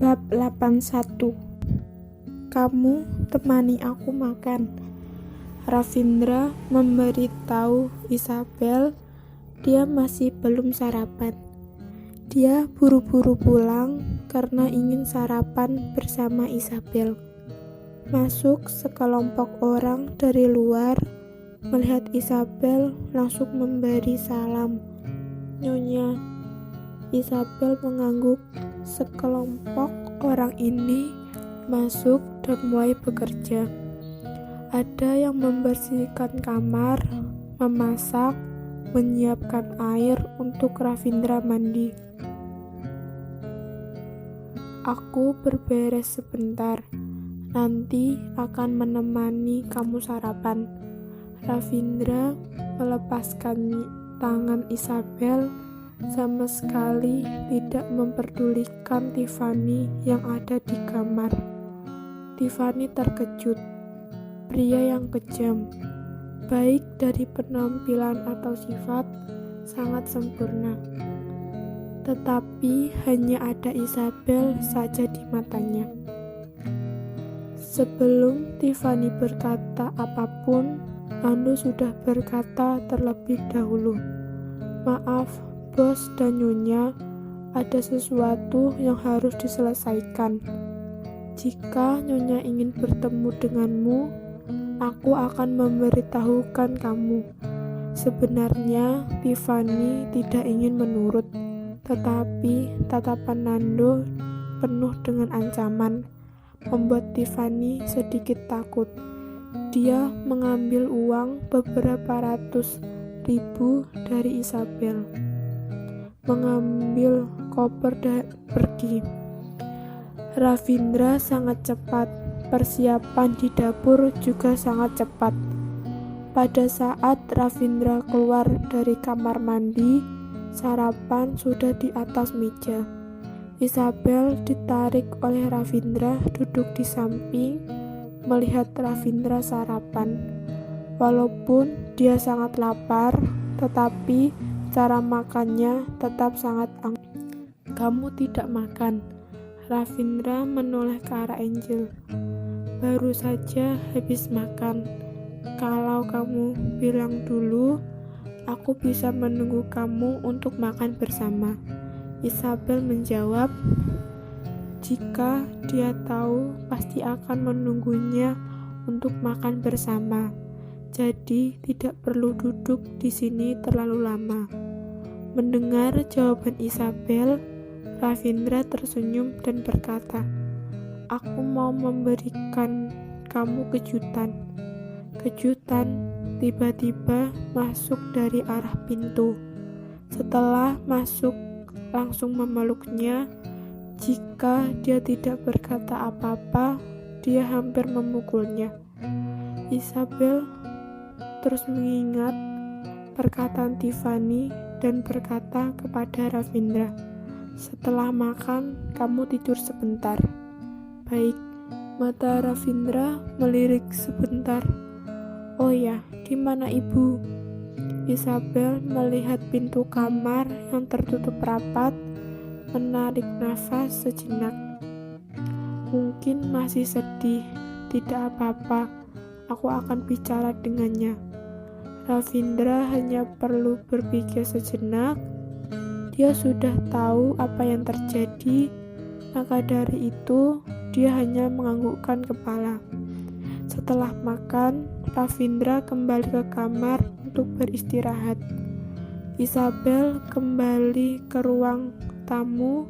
Bab 81. Kamu temani aku makan. Ravindra memberitahu Isabel dia masih belum sarapan. Dia buru-buru pulang karena ingin sarapan bersama Isabel. Masuk sekelompok orang dari luar, melihat Isabel langsung memberi salam. "Nyonya." Isabel mengangguk. Sekelompok orang ini masuk dan mulai bekerja. Ada yang membersihkan kamar, memasak, menyiapkan air untuk Ravindra mandi. "Aku berberes sebentar, nanti akan menemani kamu sarapan." Ravindra melepaskan tangan Isabel, sama sekali tidak memperdulikan Tiffany yang ada di kamar. Tiffany terkejut. Pria yang kejam, baik dari penampilan atau sifat, sangat sempurna. Tetapi hanya ada Isabel saja di matanya. Sebelum Tiffany berkata apapun, Nando sudah berkata terlebih dahulu, "Maaf, Bos dan Nyonya, ada sesuatu yang harus diselesaikan. Jika Nyonya ingin bertemu denganmu, aku akan memberitahukan kamu." Sebenarnya Tiffany tidak ingin menurut, tetapi tatapan Nando penuh dengan ancaman membuat Tiffany sedikit takut. Dia mengambil uang beberapa ratus ribu dari Isabel, mengambil koper dan pergi. Ravindra sangat cepat, persiapan di dapur juga sangat cepat. Pada saat Ravindra keluar dari kamar mandi, sarapan sudah di atas meja. Isabel ditarik oleh Ravindra duduk di samping, melihat Ravindra sarapan. Walaupun dia sangat lapar, tetapi cara makannya tetap sangat anggun. "Kamu tidak makan?" Ravindra menoleh ke arah Angel. "Baru saja habis makan. Kalau kamu bilang dulu, aku bisa menunggu kamu untuk makan bersama." Isabel menjawab. Jika dia tahu, pasti akan menunggunya untuk makan bersama. Jadi tidak perlu duduk di sini terlalu lama. Mendengar jawaban Isabel, Ravindra tersenyum dan berkata, "Aku mau memberikan kamu kejutan." Kejutan tiba-tiba masuk dari arah pintu. Setelah masuk, langsung memeluknya. Jika dia tidak berkata apa-apa, dia hampir memukulnya. Isabel terus mengingat perkataan Tiffany dan berkata kepada Ravindra, "Setelah makan, kamu tidur sebentar." "Baik." Mata Ravindra melirik sebentar. "Oh ya, di mana ibu?" Isabel melihat pintu kamar yang tertutup rapat, menarik nafas sejenak. "Mungkin masih sedih. Tidak apa-apa, aku akan bicara dengannya." Ravindra hanya perlu berpikir sejenak. Dia sudah tahu apa yang terjadi, maka dari itu dia hanya menganggukkan kepala. Setelah makan, Ravindra kembali ke kamar untuk beristirahat. Isabel kembali ke ruang tamu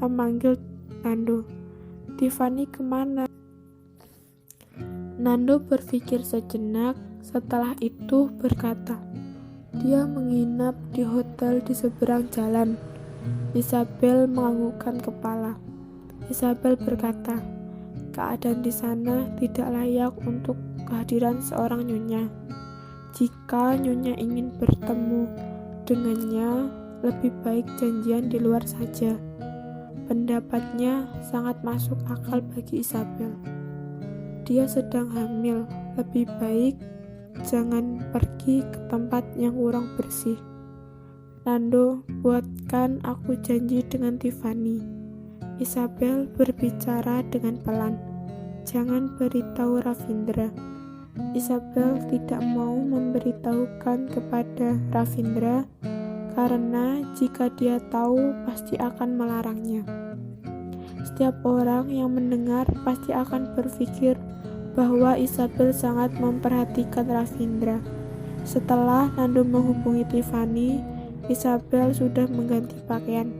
memanggil Nando. "Tiffany kemana?" Nando berpikir sejenak, setelah itu berkata, "Dia menginap di hotel di seberang jalan." Isabel menganggukkan kepala. Isabel berkata, "Keadaan di sana tidak layak untuk kehadiran seorang nyonya. Jika nyonya ingin bertemu dengannya, lebih baik janjian di luar saja." Pendapatnya sangat masuk akal bagi Isabel. Dia sedang hamil, lebih baik jangan pergi ke tempat yang kurang bersih. "Nando, buatkan aku janji dengan Tiffany." Isabel berbicara dengan pelan. Jangan beritahu Ravindra. Isabel tidak mau memberitahukan kepada Ravindra karena jika dia tahu pasti akan melarangnya. Setiap orang yang mendengar pasti akan berpikir bahwa Isabel sangat memperhatikan Ravindra. Setelah Nando menghubungi Tiffany, Isabel sudah mengganti pakaian.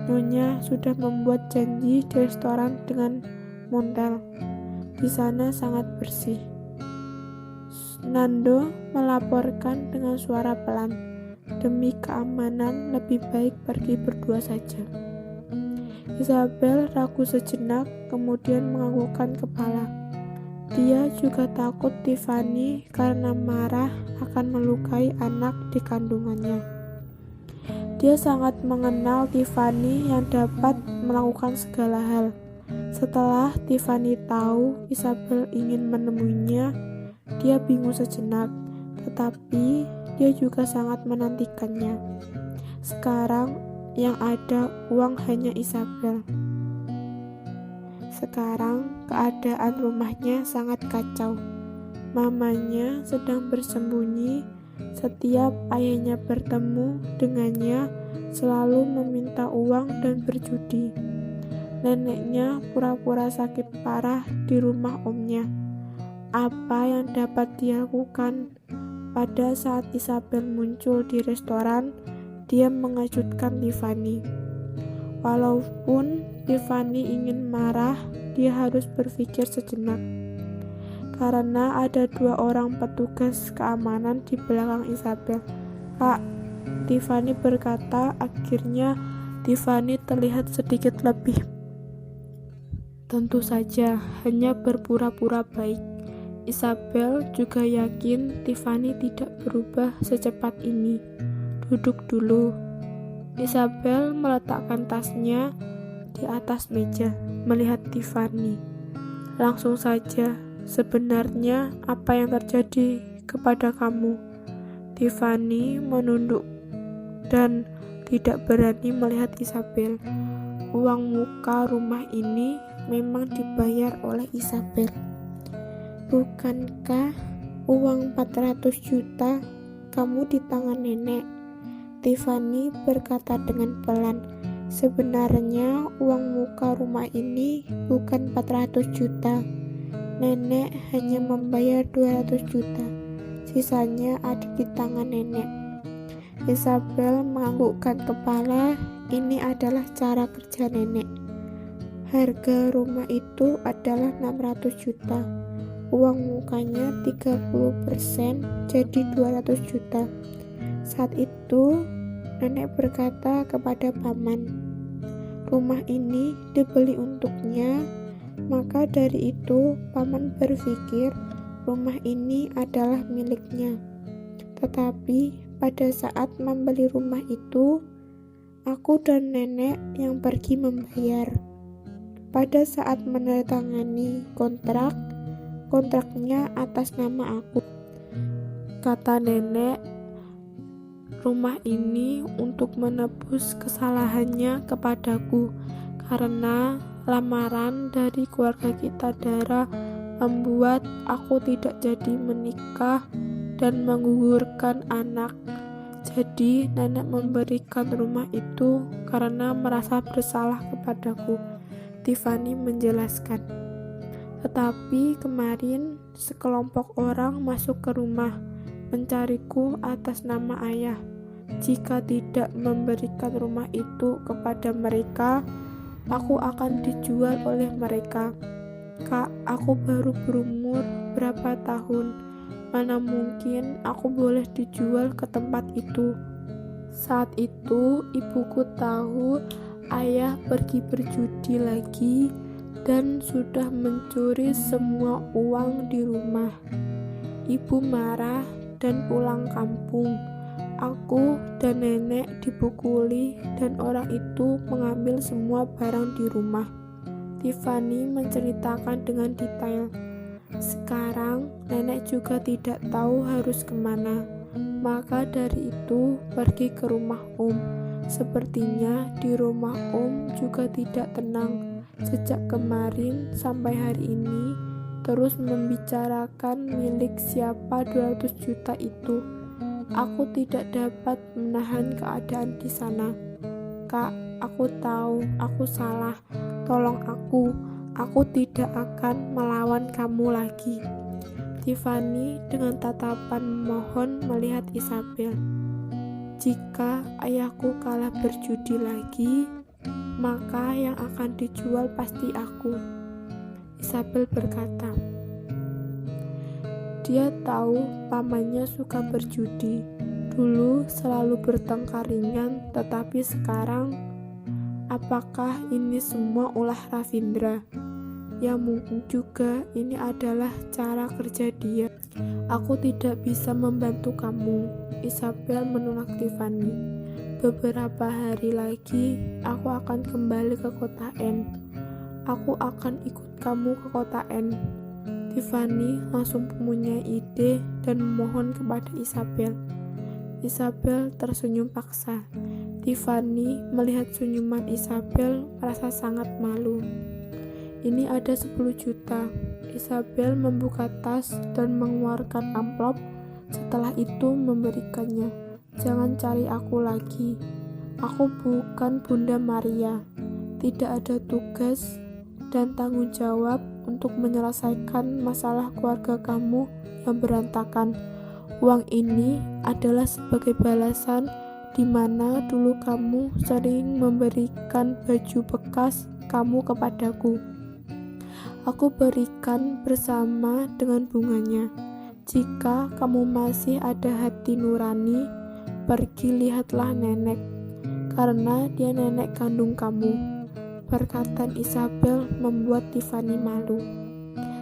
Nyonya sudah membuat janji di restoran dengan Montel. Di sana sangat bersih. Nando melaporkan dengan suara pelan, demi keamanan lebih baik pergi berdua saja. Isabel ragu sejenak, kemudian menganggukkan kepala. Dia juga takut Tiffany karena marah akan melukai anak di kandungannya. Dia sangat mengenal Tiffany yang dapat melakukan segala hal. Setelah Tiffany tahu Isabel ingin menemuinya, dia bingung sejenak, tetapi dia juga sangat menantikannya. Sekarang yang ada uang hanya Isabel. Sekarang keadaan rumahnya sangat kacau. Mamanya sedang bersembunyi. Setiap ayahnya bertemu dengannya selalu meminta uang dan berjudi. Neneknya pura-pura sakit parah di rumah omnya. Apa yang dapat dilakukan? Pada saat Isabel muncul di restoran, dia mengejutkan Tiffany. Walaupun Tiffany ingin marah, dia harus berpikir sejenak. Karena ada 2 orang petugas keamanan di belakang Isabel. "Kak," Tiffany berkata. Akhirnya Tiffany terlihat sedikit lebih. Tentu saja, hanya berpura-pura baik. Isabel juga yakin Tiffany tidak berubah secepat ini. "Duduk dulu." Isabel meletakkan tasnya di atas meja, melihat Tiffany. "Langsung saja, sebenarnya apa yang terjadi kepada kamu?" Tiffany menunduk dan tidak berani melihat Isabel. Uang muka rumah ini memang dibayar oleh Isabel. "Bukankah uang 400 juta kamu di tangan nenek?" Tiffany berkata dengan pelan. "Sebenarnya uang muka rumah ini bukan 400 juta. Nenek hanya membayar 200 juta. Sisanya ada di tangan nenek." Isabel menganggukkan kepala. Ini adalah cara kerja nenek. Harga rumah itu adalah 600 juta. Uang mukanya 30%, jadi 200 juta. Saat itu, nenek berkata kepada paman, "Rumah ini dibeli untuknya." Maka dari itu, paman berpikir rumah ini adalah miliknya. Tetapi pada saat membeli rumah itu, aku dan nenek yang pergi membayar. Pada saat menandatangani kontraknya atas nama aku. Kata nenek, rumah ini untuk menebus kesalahannya kepadaku, karena lamaran dari keluarga kita darah membuat aku tidak jadi menikah dan menggugurkan anak. Jadi nenek memberikan rumah itu karena merasa bersalah kepadaku. Tiffany menjelaskan. Tetapi kemarin sekelompok orang masuk ke rumah mencariku atas nama ayah. Jika tidak memberikan rumah itu kepada mereka, aku akan dijual oleh mereka. Kak, aku baru berumur berapa tahun? Mana mungkin aku boleh dijual ke tempat itu? Saat itu ibuku tahu ayah pergi berjudi lagi dan sudah mencuri semua uang di rumah. Ibu marah dan pulang kampung. Aku dan nenek dipukuli dan orang itu mengambil semua barang di rumah. Tiffany menceritakan dengan detail. Sekarang nenek juga tidak tahu harus kemana. Maka dari itu pergi ke rumah Om. Sepertinya di rumah Om juga tidak tenang. Sejak kemarin sampai hari ini terus membicarakan milik siapa 200 juta itu. Aku tidak dapat menahan keadaan di sana. Kak, aku tahu aku salah. Tolong aku. Aku tidak akan melawan kamu lagi. Tiffany dengan tatapan memohon melihat Isabel. Jika ayahku kalah berjudi lagi, maka yang akan dijual pasti aku. Isabel berkata. Dia tahu pamannya suka berjudi. Dulu selalu bertengkar ringan, tetapi sekarang, apakah ini semua ulah Ravindra? Ya mungkin juga ini adalah cara kerja dia. Aku tidak bisa membantu kamu, Isabel menolak Tiffany. Beberapa hari lagi, aku akan kembali ke kota N. Aku akan ikut kamu ke kota N. Tiffany langsung mempunyai ide dan memohon kepada Isabel. Isabel tersenyum paksa. Tiffany melihat senyuman Isabel merasa sangat malu. Ini ada 10 juta. Isabel membuka tas dan mengeluarkan amplop. Setelah itu memberikannya. Jangan cari aku lagi. Aku bukan Bunda Maria. Tidak ada tugas dan tanggung jawab untuk menyelesaikan masalah keluarga kamu yang berantakan. Uang ini adalah sebagai balasan di mana dulu kamu sering memberikan baju bekas kamu kepadaku. Aku berikan bersama dengan bunganya. Jika kamu masih ada hati nurani, pergi lihatlah nenek, karena dia nenek kandung kamu. Perkataan Isabel membuat Tiffany malu.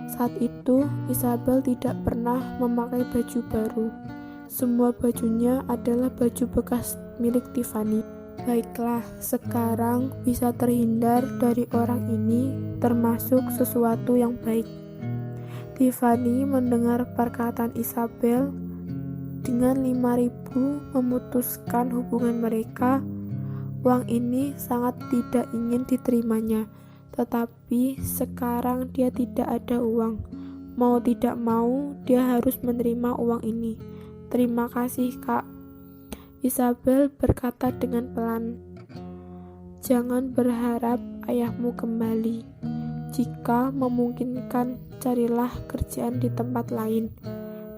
Saat itu, Isabel tidak pernah memakai baju baru. Semua bajunya adalah baju bekas milik Tiffany. Baiklah, sekarang bisa terhindar dari orang ini, termasuk sesuatu yang baik. Tiffany mendengar perkataan Isabel. Dengan 5.000 memutuskan hubungan mereka. Uang ini sangat tidak ingin diterimanya, tetapi sekarang dia tidak ada uang. Mau tidak mau, dia harus menerima uang ini. Terima kasih, Kak. Isabel berkata dengan pelan. Jangan berharap ayahmu kembali. Jika memungkinkan, carilah kerjaan di tempat lain.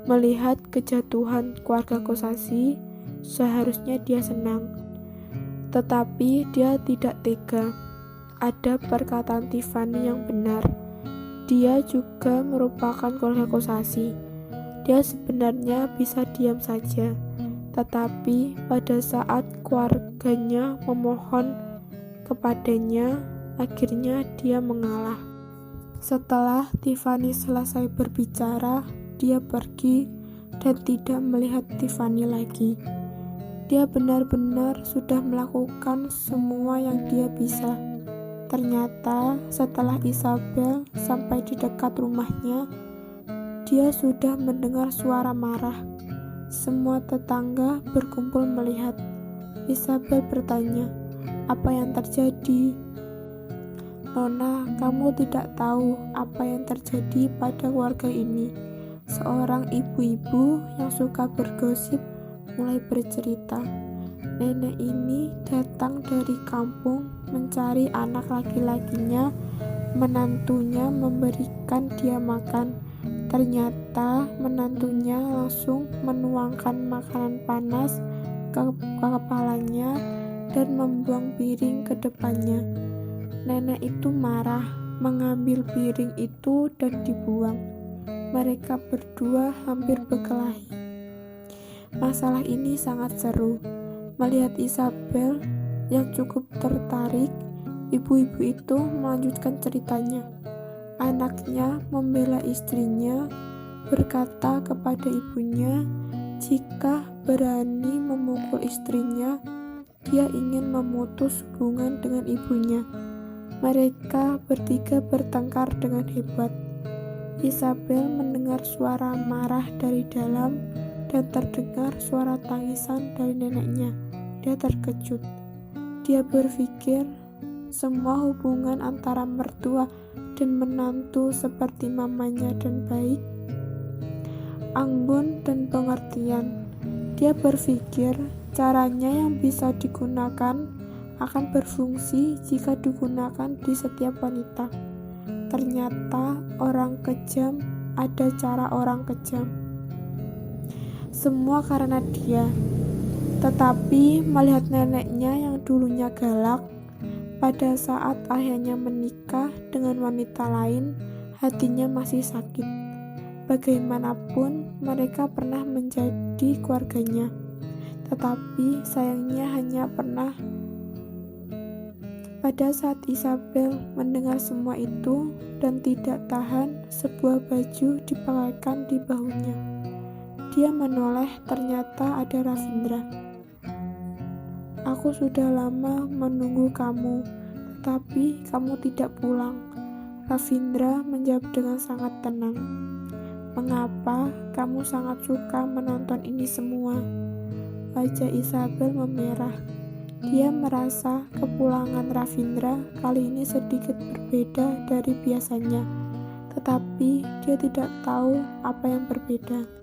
Melihat kejatuhan keluarga Kosasi, seharusnya dia senang. Tetapi dia tidak tega. Ada perkataan Tiffany yang benar. Dia juga merupakan keluarga Kosasi. Dia sebenarnya bisa diam saja. Tetapi pada saat keluarganya memohon kepadanya, akhirnya dia mengalah. Setelah Tiffany selesai berbicara, dia pergi dan tidak melihat Tiffany lagi. Dia benar-benar sudah melakukan semua yang dia bisa. Ternyata setelah Isabel sampai di dekat rumahnya, dia sudah mendengar suara marah. Semua tetangga berkumpul melihat. Isabel bertanya, "Apa yang terjadi?" "Nona, kamu tidak tahu apa yang terjadi pada keluarga ini." Seorang ibu-ibu yang suka bergosip mulai bercerita. Nenek ini datang dari kampung mencari anak laki-lakinya. Menantunya memberikan dia makan. Ternyata menantunya langsung menuangkan makanan panas ke kepalanya dan membuang piring ke depannya. Nenek itu marah, mengambil piring itu dan dibuang. Mereka berdua hampir berkelahi. Masalah ini sangat seru. Melihat Isabel yang cukup tertarik, ibu-ibu itu melanjutkan ceritanya. Anaknya membela istrinya, berkata kepada ibunya, jika berani memukul istrinya, dia ingin memutus hubungan dengan ibunya. Mereka bertiga bertengkar dengan hebat. Isabel mendengar suara marah dari dalam dan terdengar suara tangisan dari neneknya. Dia terkejut. Dia berpikir semua hubungan antara mertua dan menantu seperti mamanya dan baik, anggun dan pengertian. Dia berpikir caranya yang bisa digunakan akan berfungsi jika digunakan di setiap wanita. Ternyata orang kejam ada cara orang kejam. Semua karena dia. Tetapi melihat neneknya yang dulunya galak, pada saat ayahnya menikah dengan wanita lain, hatinya masih sakit. Bagaimanapun mereka pernah menjadi keluarganya. Tetapi sayangnya hanya pernah. Pada saat Isabel mendengar semua itu dan tidak tahan, sebuah baju dipakaikan di bahunya. Dia menoleh, ternyata ada Ravindra. Aku sudah lama menunggu kamu, tetapi kamu tidak pulang. Ravindra menjawab dengan sangat tenang. Mengapa kamu sangat suka menonton ini semua? Wajah Isabel memerah. Dia merasa kepulangan Ravindra kali ini sedikit berbeda dari biasanya, tetapi dia tidak tahu apa yang berbeda.